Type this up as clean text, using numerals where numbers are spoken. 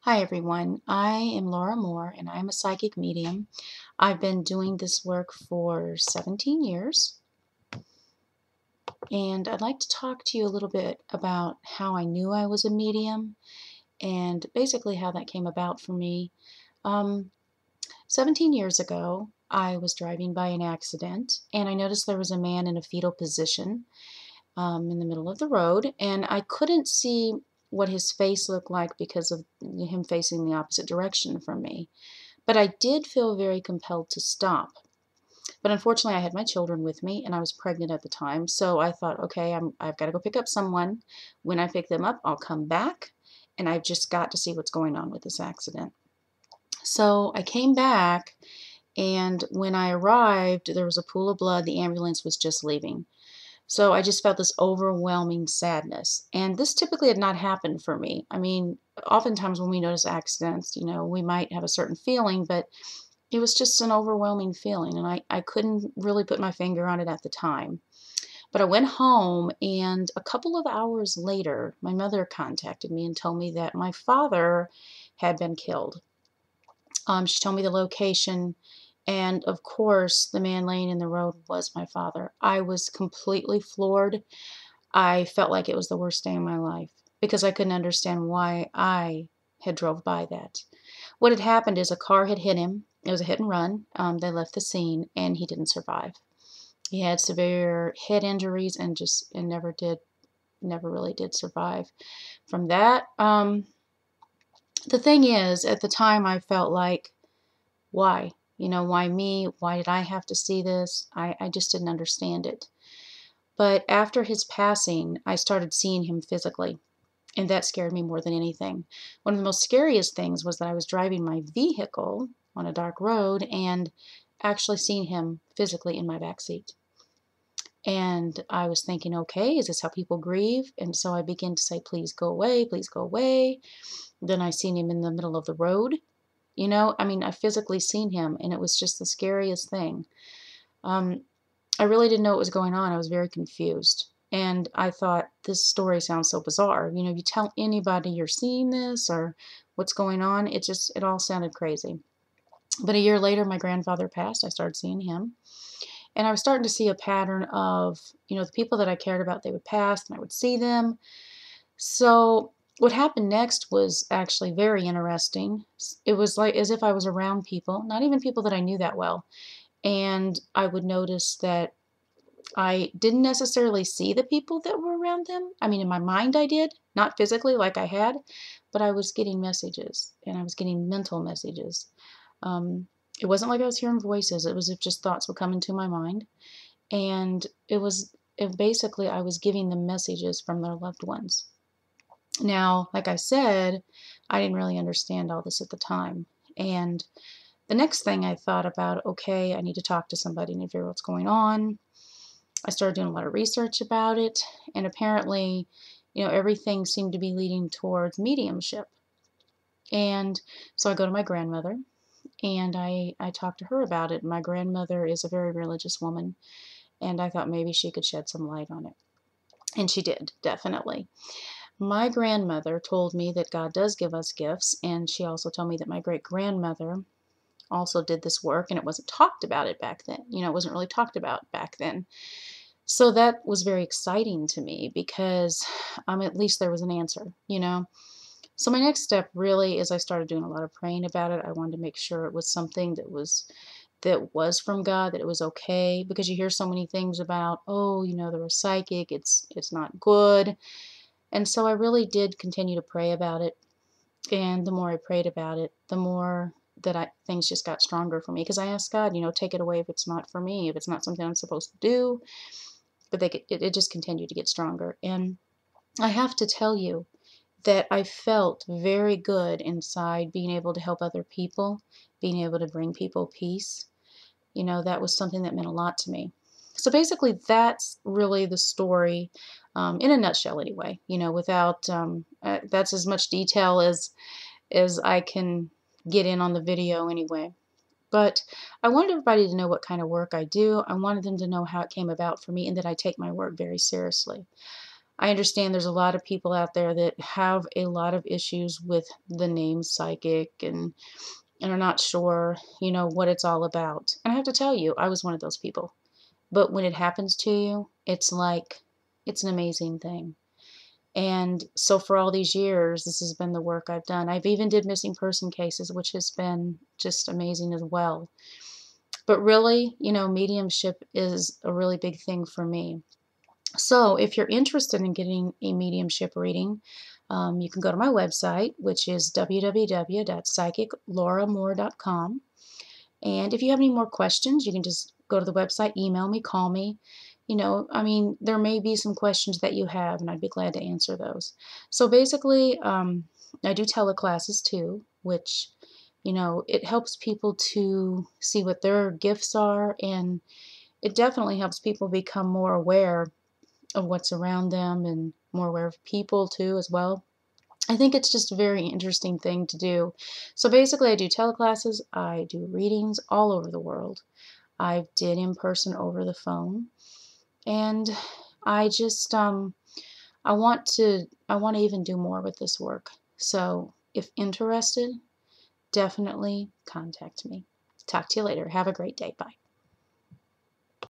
Hi everyone, I am Laura Moore and I'm a psychic medium. I've been doing this work for 17 years and I'd like to talk to you a little bit about how I knew I was a medium and basically how that came about for me. Um, 17 years ago, I was driving by an accident and I noticed there was a man in a fetal position in the middle of the road, and I couldn't see what his face looked like because of him facing the opposite direction from me. But I did feel very compelled to stop. But unfortunately, I had my children with me and I was pregnant at the time. So I thought, okay, I've got to go pick up someone. When I pick them up, I'll come back and I've just got to see what's going on with this accident. So I came back, and when I arrived, there was a pool of blood. The ambulance was just leaving. So I just felt this overwhelming sadness. And this typically had not happened for me. I mean, oftentimes when we notice accidents, we might have a certain feeling, but it was just an overwhelming feeling, and I couldn't really put my finger on it at the time. But I went home, and a couple of hours later, my mother contacted me and told me that my father had been killed. She told me the location, and of course, the man laying in the road was my father. I was completely floored. I felt like it was the worst day of my life because I couldn't understand why I had drove by that. What had happened is a car had hit him. It was a hit and run. They left the scene, and he didn't survive. He had severe head injuries and never really did survive from that. The thing is, at the time, I felt like, why? Why me? Why did I have to see this? I just didn't understand it. But after his passing, I started seeing him physically. And that scared me more than anything. One of the most scariest things was that I was driving my vehicle on a dark road and actually seeing him physically in my back seat. And I was thinking, okay, is this how people grieve? And so I began to say, please go away, please go away. Then I seen him in the middle of the road. I mean, I physically seen him, and it was just the scariest thing. Um, I really didn't know what was going on. I was very confused. And I thought, this story sounds so bizarre. If you tell anybody you're seeing this or what's going on, it all sounded crazy. But a year later, my grandfather passed. I started seeing him. And I was starting to see a pattern of, the people that I cared about, they would pass and I would see them. So what happened next was actually very interesting. It was like as if I was around people, not even people that I knew that well. And I would notice that I didn't necessarily see the people that were around them. I mean, in my mind I did, not physically like I had, but I was getting messages, and I was getting mental messages. Um, it wasn't like I was hearing voices. It was if just thoughts would come into my mind, and basically I was giving them messages from their loved ones. Now, like I said, I didn't really understand all this at the time. And the next thing I thought about, okay, I need to talk to somebody and figure out what's going on. I started doing a lot of research about it, and apparently, everything seemed to be leading towards mediumship. And so I go to my grandmother, and I talk to her about it. My grandmother is a very religious woman, and I thought maybe she could shed some light on it. And she did, definitely. My grandmother told me that God does give us gifts, and she also told me that my great grandmother also did this work, and it wasn't talked about it back then. It wasn't really talked about back then. So that was very exciting to me because at least there was an answer. So my next step really is I started doing a lot of praying about it. I wanted to make sure it was something that was from God, that it was okay, because you hear so many things about, oh, they're a psychic, it's not good. And so I really did continue to pray about it. And the more I prayed about it, the more that things just got stronger for me, because I asked God, take it away if it's not for me, if it's not something I'm supposed to do. But it just continued to get stronger. And I have to tell you that I felt very good inside being able to help other people, being able to bring people peace. That was something that meant a lot to me. So basically, that's really the story, in a nutshell, anyway. Without that's as much detail as I can get in on the video, anyway. But I wanted everybody to know what kind of work I do. I wanted them to know how it came about for me and that I take my work very seriously. I understand there's a lot of people out there that have a lot of issues with the name psychic and are not sure, what it's all about. And I have to tell you, I was one of those people. But when it happens to you, it's like, it's an amazing thing. And so for all these years, this has been the work I've done. I've even did missing person cases, which has been just amazing as well. But really, mediumship is a really big thing for me. So if you're interested in getting a mediumship reading, you can go to my website, which is www.psychiclauramoore.com. And if you have any more questions, you can just go to the website, email me, call me. There may be some questions that you have, and I'd be glad to answer those. So basically, I do teleclasses too, which, it helps people to see what their gifts are, and it definitely helps people become more aware of what's around them and more aware of people too as well. I think it's just a very interesting thing to do. So basically, I do teleclasses, I do readings all over the world. I did in person over the phone, and I just I want to even do more with this work. So if interested, definitely contact me. Talk to you later. Have a great day. Bye.